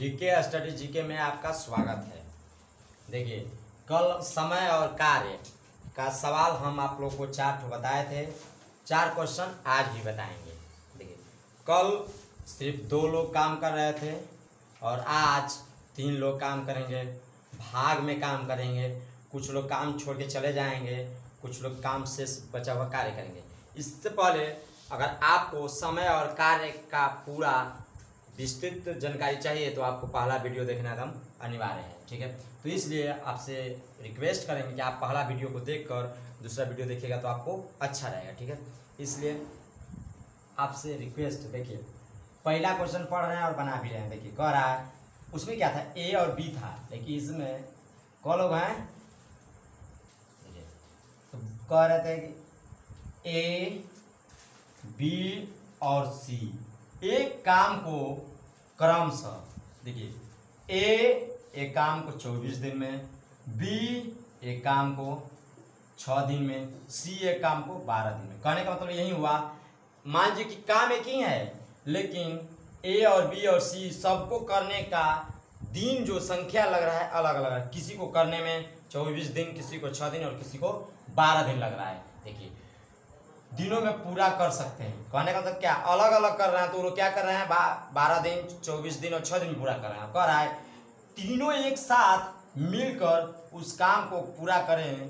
DK study GK में आपका स्वागत है। देखिए, कल समय और कार्य का सवाल हम आप लोग को 4 ठो बताए थे। 4 क्वेश्चन आज भी बताएंगे। देखिए, कल सिर्फ 2 लोग काम कर रहे थे और आज 3 लोग काम करेंगे। भाग में काम करेंगे, कुछ लोग काम छोड़ के चले जाएंगे, कुछ लोग काम से बचा हुआ कार्य करेंगे। इससे पहले अगर आपको समय और कार्य का पूरा विस्तृत जानकारी चाहिए तो आपको पहला वीडियो देखना एकदम अनिवार्य है, ठीक है। तो इसलिए आपसे रिक्वेस्ट करेंगे कि आप पहला वीडियो को देखकर दूसरा वीडियो देखिएगा तो आपको अच्छा रहेगा, ठीक है। इसलिए आपसे रिक्वेस्ट, देखिए पहला क्वेश्चन पढ़ रहे हैं और बना भी रहे हैं। देखिए कह रहा है, उसमें क्या था, ए और बी था, लेकिन इसमें कौन लोग हैं, तो कह रहे थे कि ए बी और सी एक काम को क्रमशः, देखिए एक काम को 24 दिन में, बी एक काम को 6 दिन में, सी एक काम को 12 दिन में। कहने का मतलब यही हुआ, मान लीजिए कि काम एक ही है लेकिन ए और बी और सी सबको करने का दिन जो संख्या लग रहा है अलग अलग है। किसी को करने में 24 दिन, किसी को 6 दिन और किसी को 12 दिन लग रहा है। देखिए दिनों में पूरा कर सकते हैं। कहने का मतलब क्या, अलग अलग कर रहे हैं तो वो लोग क्या कर रहे हैं, 12 दिन, 24 दिन और 6 दिन पूरा कर रहे हैं। कह रहा है तीनों एक साथ मिलकर उस काम को पूरा करेंगे।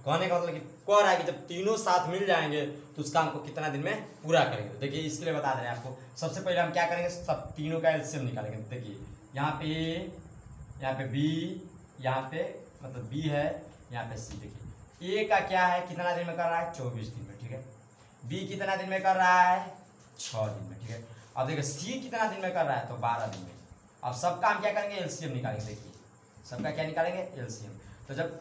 कहने का मतलब कि कह रहा है कि जब तीनों साथ मिल जाएंगे तो उस काम को कितना दिन में पूरा करेंगे। देखिए इसके लिए बता दे रहे हैं आपको। सबसे पहले हम क्या करेंगे, सब तीनों का एलसीएम निकालेंगे। देखिए यहाँ पे ए, यहाँ पे बी, यहाँ पे मतलब बी है, यहाँ पे सी। देखिए ए का क्या है, कितना दिन में कर रहा है, 24 दिन में, ठीक है। बी कितना दिन में कर रहा है, 6 दिन में, ठीक है। अब देखिए सी कितना दिन में कर रहा है, तो 12 दिन में। अब सब काम क्या करेंगे, एलसीएम निकालेंगे। देखिए सबका क्या निकालेंगे, एलसीएम। तो जब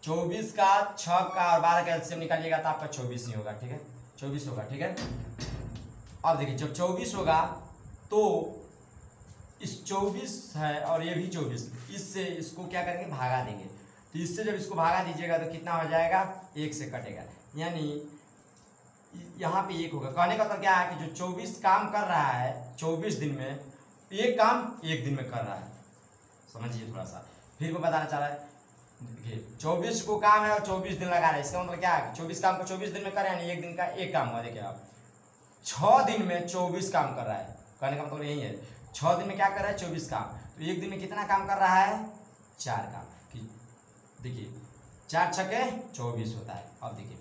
24 का, 6 का और 12 का एलसीएम निकालिएगा तो आपका 24 ही होगा, ठीक है, 24 होगा, ठीक है। अब देखिए जब 24 होगा तो इस 24 है और ये भी 24, इससे इसको क्या करेंगे, भागा देंगे। तो इससे जब इसको भागा दीजिएगा तो कितना हो जाएगा, 1 से कटेगा, यानी यहाँ पे 1 होगा। कहने का मतलब क्या है कि जो 24 काम कर रहा है 24 दिन में, एक काम 1 दिन में कर रहा है। समझिए थोड़ा सा, फिर वो बताना चाह रहा है। देखिए 24 को काम है और 24 दिन लगा रहा है, इसका मतलब क्या है, 24 काम को 24 दिन में कर रहे हैं, यानी 1 दिन का 1 काम हुआ। देखिए आप 6 दिन में 24 काम कर रहा है। कहने का मतलब यही है, 6 दिन में क्या कर रहा है, 24 काम। तो 1 दिन में कितना काम कर रहा है, 4 काम। देखिए 4 छक्के 24 होता है। अब देखिए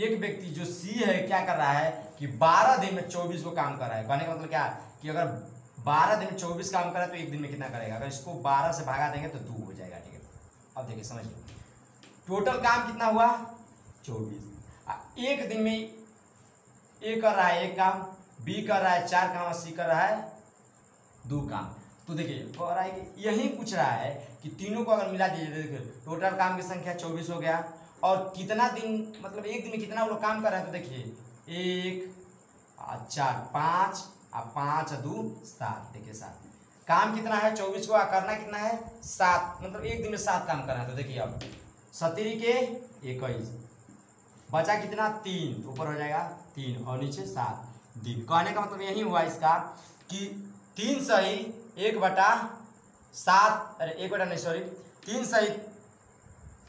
एक व्यक्ति जो सी है क्या कर रहा है कि 12 दिन में 24 को काम कर रहा है। कहने का मतलब क्या कि अगर 12 दिन में 24 काम कर रहा है तो 1 दिन में कितना करेगा, अगर इसको 12 से भागा देंगे तो 2 हो जाएगा, ठीक है। अब देखिए समझिए, टोटल काम कितना हुआ, 24। एक दिन में ए कर रहा है 1 काम, बी कर रहा है 4 काम और सी कर रहा है 2 काम। तो देखिए कह रहा है कि यही पूछ रहा है कि तीनों को अगर मिला दीजिए, देखिए टोटल काम की संख्या 24 हो गया और कितना दिन, मतलब 1 दिन में कितना वो लोग काम कर रहे हैं। तो देखिए 1 4 5 और 5 2 7, देखिए 7 काम कितना है, 24 को करना कितना है, 7, मतलब 1 दिन में 7 काम कर रहे हैं। तो देखिए अब 17 के 21 बचा कितना, 3, तो ऊपर हो जाएगा 3 और नीचे 7 दिन। कहने का मतलब यही हुआ इसका कि 3 सही 1/7, अरे 1 बटा नहीं सॉरी 3 सही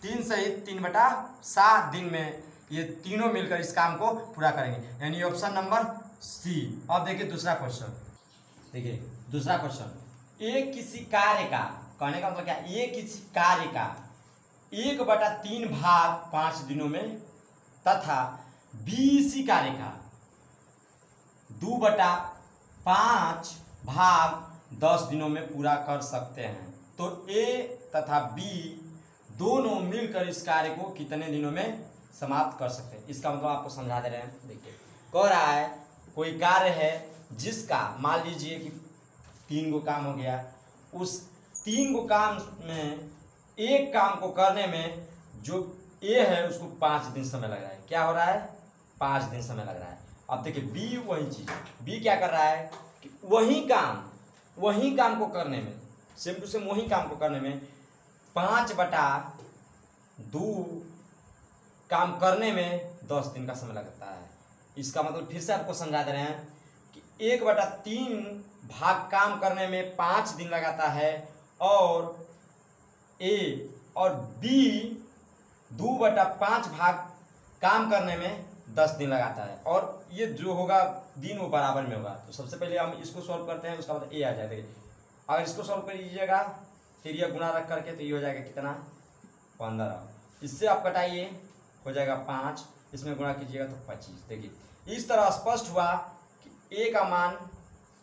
3/7 दिन में ये तीनों मिलकर इस काम को पूरा करेंगे, यानी ऑप्शन नंबर सी। अब देखिए दूसरा क्वेश्चन। देखिए दूसरा क्वेश्चन, ए किसी कार्य का, कहने का मतलब क्या, ए किसी कार्य का 1/3 भाग 5 दिनों में तथा बी इसी कार्य का 2/5 भाग 10 दिनों में पूरा कर सकते हैं। तो ए तथा बी दोनों मिलकर इस कार्य को कितने दिनों में समाप्त कर सकते हैं। इसका मतलब आपको समझा दे रहे हैं। देखिए कह रहा है कोई कार्य है जिसका, मान लीजिए कि 3 गो काम हो गया, उस 3 गो काम में एक काम को करने में जो ए है उसको 5 दिन समय लग रहा है। क्या हो रहा है, 5 दिन समय लग रहा है। अब देखिए बी वही चीज, बी क्या कर रहा है कि वही काम को करने में, सेम टू सेम वही काम को करने में 5/2 काम करने में 10 दिन का समय लगता है। इसका मतलब फिर से आपको समझा दे रहे हैं कि 1/3 भाग काम करने में 5 दिन लगाता है और ए और बी 2/5 भाग काम करने में 10 दिन लगाता है, और ये जो होगा दिन वो बराबर में होगा। तो सबसे पहले हम इसको सॉल्व करते हैं, उसका मतलब ए आ जाएगा। अगर इसको सॉल्व कर लीजिएगा फिर ये गुणा रख करके, तो ये हो जाएगा कितना 15। इससे आप कटाइए, हो जाएगा 5, इसमें गुणा कीजिएगा तो 25। देखिए इस तरह स्पष्ट हुआ कि ए का मान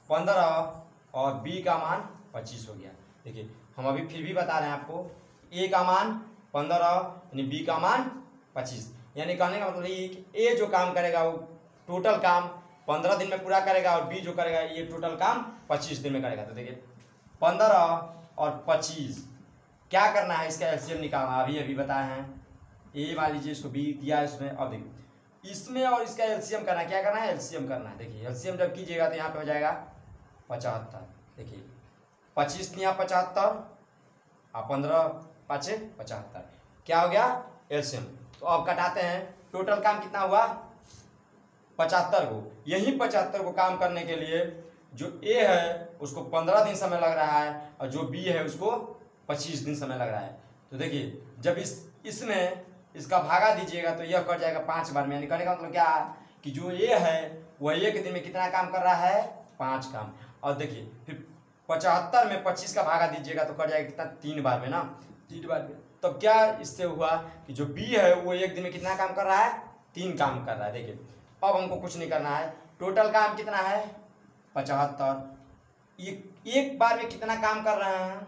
15 और बी का मान 25 हो गया। देखिए हम अभी फिर भी बता रहे हैं आपको, ए का मान 15 यानी बी का मान 25, यानी कहने का मतलब ये कि ए जो काम करेगा वो टोटल काम 15 दिन में पूरा करेगा और बी जो करेगा ये टोटल काम 25 दिन में करेगा। तो देखिए 15 और 25 क्या करना है, इसका एलसीएम निकालना, अभी अभी बताए हैं। ए मान लीजिए इसको बी दिया है इसमें, अब देखिए इसमें और इसका एलसीएम करना है। क्या करना है, एलसीएम करना है। देखिए एलसीएम जब कीजिएगा तो यहाँ पे हो जाएगा 75। देखिए 25 यहाँ 75 और 15 5 75, क्या हो गया एलसीएम। तो अब कटाते हैं, टोटल काम कितना हुआ 75 को। यही 75 को काम करने के लिए जो ए है उसको 15 दिन समय लग रहा है और जो बी है उसको 25 दिन समय लग रहा है। तो देखिए जब इसमें इसका भागा दीजिएगा तो यह कट जाएगा 5 बार में, यानी करने का मतलब क्या कि जो ए है वह एक दिन में कितना काम कर रहा है 5 काम। और देखिए फिर 75 में 25 का भागा दीजिएगा तो कट जाएगा कितना 3 बार में ना, 3 बार में। तब क्या इससे हुआ कि जो बी है वो एक दिन में कितना काम कर रहा है 3 काम कर रहा है। देखिए अब हमको कुछ नहीं करना है, टोटल काम कितना है 75, ये एक बार में कितना काम कर रहे हैं,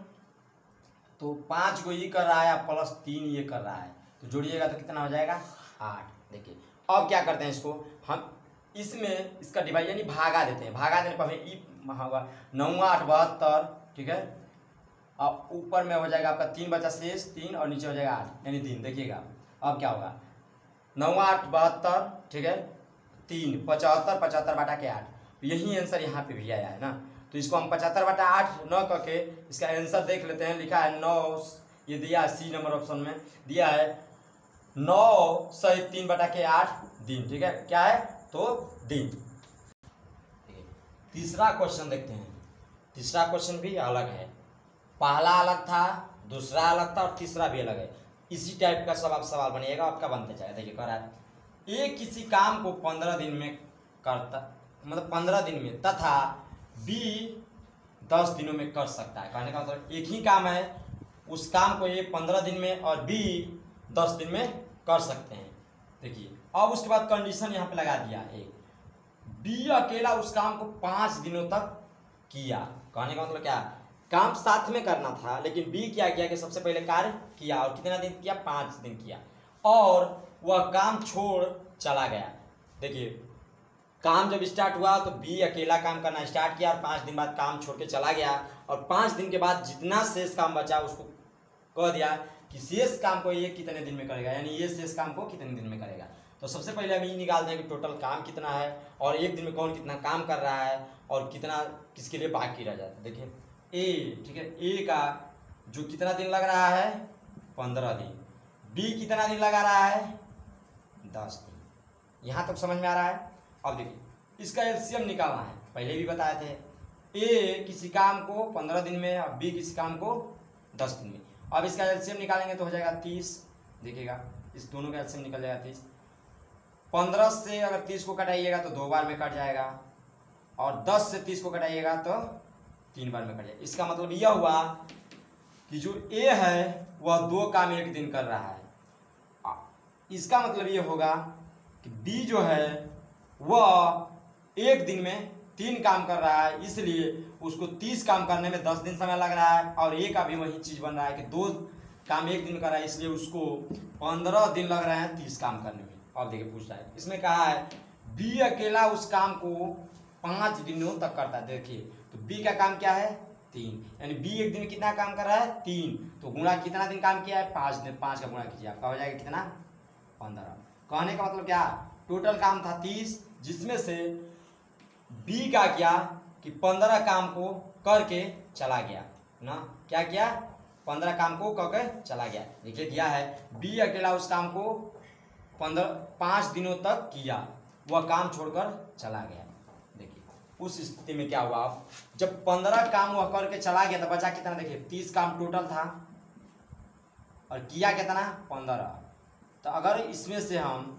तो 5 को ये कर रहा है प्लस 3 ये कर रहा है, तो जोड़िएगा तो कितना हो जाएगा 8। देखिए अब क्या करते हैं, इसको हम इसमें इसका डिवाइड यानी भागा देते हैं। भागा देने पर हमें ई होगा 9 8 72, ठीक है। अब ऊपर में हो जाएगा आपका 3 बचा शेष 3 और नीचे हो जाएगा 8 यानी 3। देखिएगा अब क्या होगा 9 8 72, ठीक है, 3 75 75 बटा के 8, यही आंसर यहाँ पे भी आया है ना। तो इसको हम 75/8 न करके इसका आंसर देख लेते हैं। लिखा है 9, ये दिया है सी नंबर ऑप्शन में दिया है 9 सही 3 बटा के 8 दिन, ठीक है, क्या है तो दिन। तीसरा क्वेश्चन देखते हैं। तीसरा क्वेश्चन भी अलग है, पहला अलग था, दूसरा अलग था और तीसरा भी अलग है। इसी टाइप का सब आप सवाल बनिएगा, आपका बनते जाएगा। देखिए कह रहा है ए किसी काम को 15 दिन में करता, मतलब 15 दिन में, तथा बी 10 दिनों में कर सकता है। कहने का मतलब एक ही काम है, उस काम को ये 15 दिन में और बी 10 दिन में कर सकते हैं। देखिए अब उसके बाद कंडीशन यहाँ पे लगा दिया, एक बी अकेला उस काम को 5 दिनों तक किया। कहने का मतलब क्या, काम साथ में करना था लेकिन बी क्या किया कि सबसे पहले कार्य किया और कितना दिन किया 5 दिन किया, और वह काम छोड़ चला गया। देखिए काम जब स्टार्ट हुआ तो बी अकेला काम करना स्टार्ट किया और 5 दिन बाद काम छोड़ के चला गया, और 5 दिन के बाद जितना शेष काम बचा उसको कह दिया कि शेष काम को ये कितने दिन में करेगा, यानी ये शेष काम को कितने दिन में करेगा। तो सबसे पहले हम ये निकालते हैं कि टोटल काम कितना है और एक दिन में कौन कितना काम कर रहा है और कितना किसके लिए बाकी रह जाता है। देखिए ए, ठीक है, ए का जो कितना दिन लग रहा है 15 दिन, बी कितना दिन लगा रहा है 10 दिन। यहाँ तक समझ में आ रहा है। अब देखिए इसका एलसीएम निकालना है, पहले भी बताए थे। ए किसी काम को 15 दिन में और बी किसी काम को 10 दिन में। अब इसका एलसीएम निकालेंगे तो हो जाएगा 30। देखिएगा इस दोनों का एलसीएम निकल जाएगा 30। 15 से अगर 30 को कटाइएगा तो 2 बार में कट जाएगा, और 10 से 30 को कटाइएगा तो 3 बार में कट जाएगा। इसका मतलब यह हुआ कि जो ए है वह 2 काम एक दिन कर रहा है। इसका मतलब ये होगा कि बी जो है वह एक दिन में 3 काम कर रहा है, इसलिए उसको 30 काम करने में 10 दिन समय लग रहा है, और ए का भी वही चीज़ बन रहा है कि 2 काम एक दिन कर रहा है, इसलिए उसको 15 दिन लग रहे हैं 30 काम करने में। अब देखिए पूछ रहा है, इसमें कहा है बी अकेला उस काम को 5 दिनों तक करता है। देखिए तो बी का काम क्या है 3, यानी बी एक दिन में कितना काम कर रहा है 3, तो गुणा कितना दिन काम किया है 5 दिन, 5 का गुणा कीजिए आपका हो जाएगा कितना 15। कहने का मतलब क्या, टोटल काम था 30, जिसमें से बी का क्या कि 15 काम को करके चला गया ना, क्या किया 15 काम को करके चला गया। देखिए दिया है बी अकेला उस काम को 5 दिनों तक किया, वह काम छोड़कर चला गया। देखिए उस स्थिति में क्या हुआ, जब 15 काम वह करके चला गया तो बचा कितना, देखिए 30 काम टोटल था और किया कितना 15। तो अगर इसमें से हम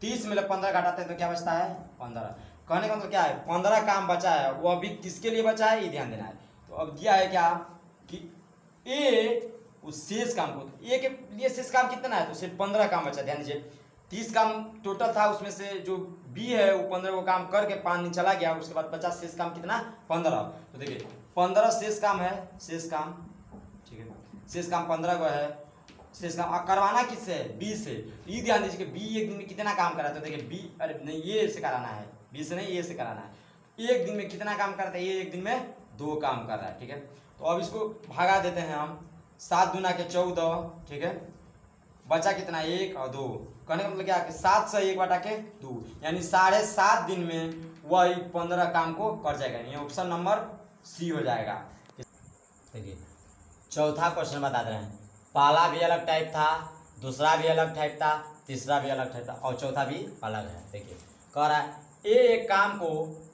30 में 15 घटाते हैं तो क्या बचता है 15। कहने का मतलब क्या है, 15 काम बचा है, वो अभी किसके लिए बचा है ये ध्यान देना है। तो अब दिया है क्या कि ए उस शेष काम को, तो ए के लिए शेष काम कितना है, तो सिर्फ 15 काम बचा। ध्यान दीजिए 30 काम टोटल था, उसमें से जो बी है वो 15 को काम करके 5 दिन चला गया, उसके बाद बचा शेष काम कितना 15। तो देखिए 15 शेष काम है, शेष काम, ठीक है, शेष काम 15 को है शेष काम। करवाना किससे, बी से। ये ध्यान दीजिए कि बी एक दिन में कितना काम करा, तो देखिए बी, अरे नहीं ये से कराना है, बी से नहीं ये से कराना है। एक दिन में कितना काम करता है, ये एक दिन में 2 काम कर रहा है, ठीक है। तो अब इसको भागा देते हैं हम, 7 दूना के 14, ठीक है, बचा कितना 1 और 2। कहने का मतलब क्या कि 7 से 1 बटा के 2, यानी 7.5 दिन में वही 15 काम को कर जाएगा। ये ऑप्शन नंबर सी हो जाएगा। देखिए चौथा क्वेश्चन बता रहे हैं, पहला भी अलग टाइप था, दूसरा भी अलग टाइप था, तीसरा भी अलग टाइप था और चौथा भी अलग है। देखिए कह रहा है ए एक काम को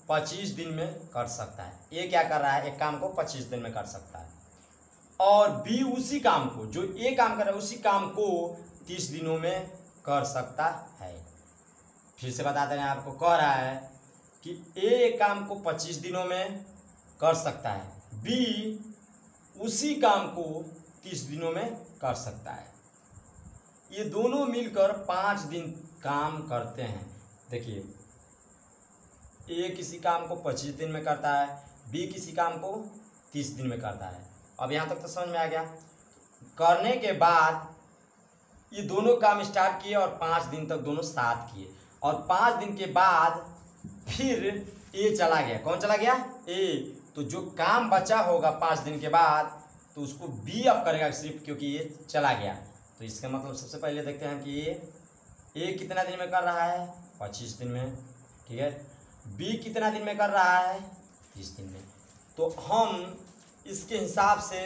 25 दिन में कर सकता है। ए क्या कर रहा है, एक काम को 25 दिन में कर सकता है, और बी उसी काम को, जो ए काम कर रहा है उसी काम को 30 दिनों में कर सकता है। फिर से बता दें आपको, कह रहा है कि ए एक काम को 25 दिनों में कर सकता है, बी उसी काम को 30 दिनों में कर सकता है। ये दोनों मिलकर 5 दिन काम करते हैं। देखिए ए किसी काम को 25 दिन में करता है, बी किसी काम को 30 दिन में करता है। अब यहाँ तक तो समझ में आ गया। करने के बाद ये दोनों काम स्टार्ट किए और 5 दिन तक दोनों साथ किए, और 5 दिन के बाद फिर ए चला गया। कौन चला गया, ए। तो जो काम बचा होगा 5 दिन के बाद तो उसको बी अब करेगा सिर्फ, क्योंकि ये चला गया। तो इसका मतलब सबसे पहले देखते हैं कि ए कितना दिन में कर रहा है, 25 दिन में, ठीक है। बी कितना दिन में कर रहा है, 30 दिन में। तो हम इसके हिसाब से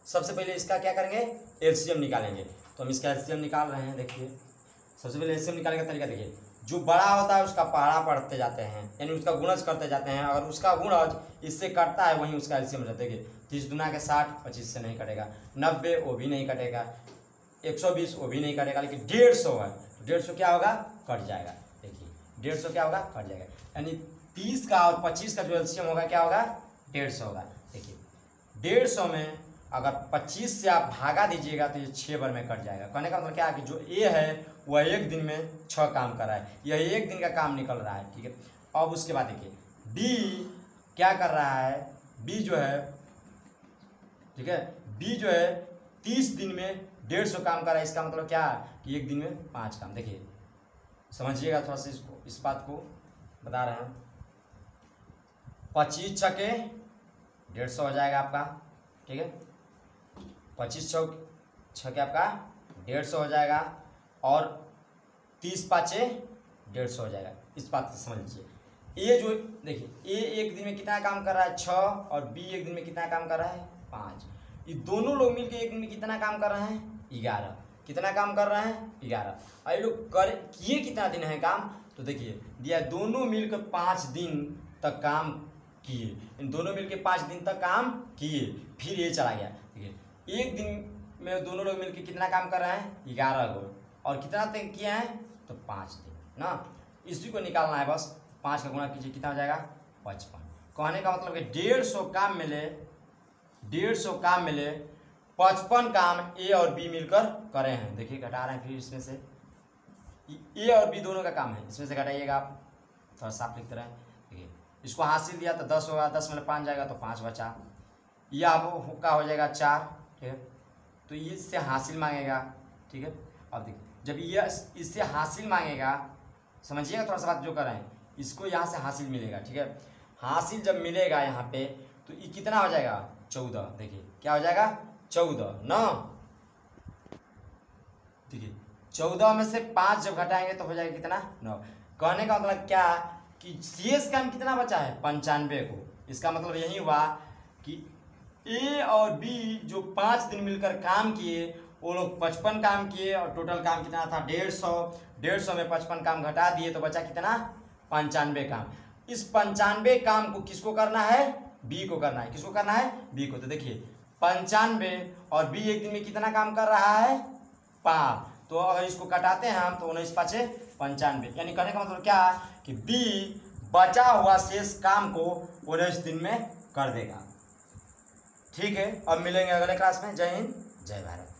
सबसे पहले इसका क्या करेंगे, एलसीएम निकालेंगे। तो हम इसका एलसीएम निकाल रहे हैं। देखिए सबसे पहले एलसीएम निकालने का तरीका देखिए, जो बड़ा होता है उसका पहाड़ा पढ़ते जाते हैं, यानी उसका गुणज करते जाते हैं। अगर उसका गुणज इससे कटता है वहीं उसका एलसीएम हो जाता है। देखिए 30 दूना के 60, 25 से नहीं कटेगा, 90 वो भी नहीं कटेगा, 120 वो भी नहीं कटेगा, लेकिन 150 है, 150 क्या होगा, कट जाएगा। देखिए 150 क्या होगा, कट जाएगा, यानी 30 का और 25 का जो एलसीएम होगा क्या होगा, 150 होगा। देखिए 150 में अगर 25 से आप भागा दीजिएगा तो ये 6 बार में कट जाएगा। कहने का मतलब क्या है कि जो ए है वह एक दिन में 6 काम कर रहा है, यह एक दिन का काम निकल रहा है, ठीक है। अब उसके बाद देखिए बी क्या कर रहा है, बी जो है, ठीक है, बी जो है 30 दिन में 150 काम कर रहा है। इसका मतलब क्या है कि एक दिन में 5 काम। देखिए समझिएगा थोड़ा सा इसको, इस बात को बता रहे हैं। 25 छके 150 हो जाएगा आपका, ठीक है, 25 छके आपका 150 हो जाएगा, और 30 पाँचे 150 हो जाएगा। इस बात को समझ लीजिए। ए जो देखिए ए एक दिन में कितना काम कर रहा है, 6, और बी एक दिन में कितना काम कर रहा है, 5। ये दोनों लोग मिलकर एक दिन में कितना काम कर रहे हैं, 11। कितना काम कर रहे हैं, 11। और ये लोग किए कितना दिन है काम, तो देखिए दिया दोनों मिलकर 5 दिन तक काम किए, इन दोनों मिलकर 5 दिन तक काम किए, फिर ये चला गया। देखिए एक दिन में दोनों लोग मिलकर कितना काम कर रहे हैं, 11 गो, और कितना तक किए हैं, तो 5 दिन ना। इसी को निकालना है बस, 5 का गुणा कीजिए, कितना हो जाएगा, 55। कहने का मतलब कि 150 काम मिले, 150 काम मिले, 55 काम ए और बी मिलकर करे हैं। देखिए घटा रहे हैं फिर इसमें से, ए और बी दोनों का काम है, इसमें से घटाइएगा आप, थोड़ा साफ लिखते रहें। देखिए इसको हासिल दिया तो 10 होगा, 10 में 5 जाएगा तो 5 बचा, यह आपका हो जाएगा 4, ठीक है। तो ये इससे हासिल मांगेगा, ठीक है। अब देखिए जब ये इससे हासिल मांगेगा, समझिएगा थोड़ा सा बात जो कर रहे हैं, इसको यहाँ से हासिल मिलेगा, ठीक है। हासिल जब मिलेगा यहाँ पे तो ये कितना हो जाएगा, 14। देखिए क्या हो जाएगा, 14 ना। देखिए 14 में से 5 जब घटाएंगे तो हो जाएगा कितना, 9। कहने का मतलब क्या कि शेष काम कितना बचा है, 95 को। इसका मतलब यही हुआ कि ए और बी जो 5 दिन मिलकर काम किए, वो लोग 55 काम किए, और टोटल काम कितना था, 150। 150 में 55 काम घटा दिए तो बचा कितना, 95 काम। इस 95 काम को किसको करना है, बी को करना है। किसको करना है, बी को। तो देखिए 95 और बी एक दिन में कितना काम कर रहा है, 5। तो अगर इसको कटाते हैं हम तो 19 5 95, यानी कहने का मतलब क्या है कि बी बचा हुआ शेष काम को 19 दिन में कर देगा। ठीक है, अब मिलेंगे अगले क्लास में। जय हिंद, जय भारत।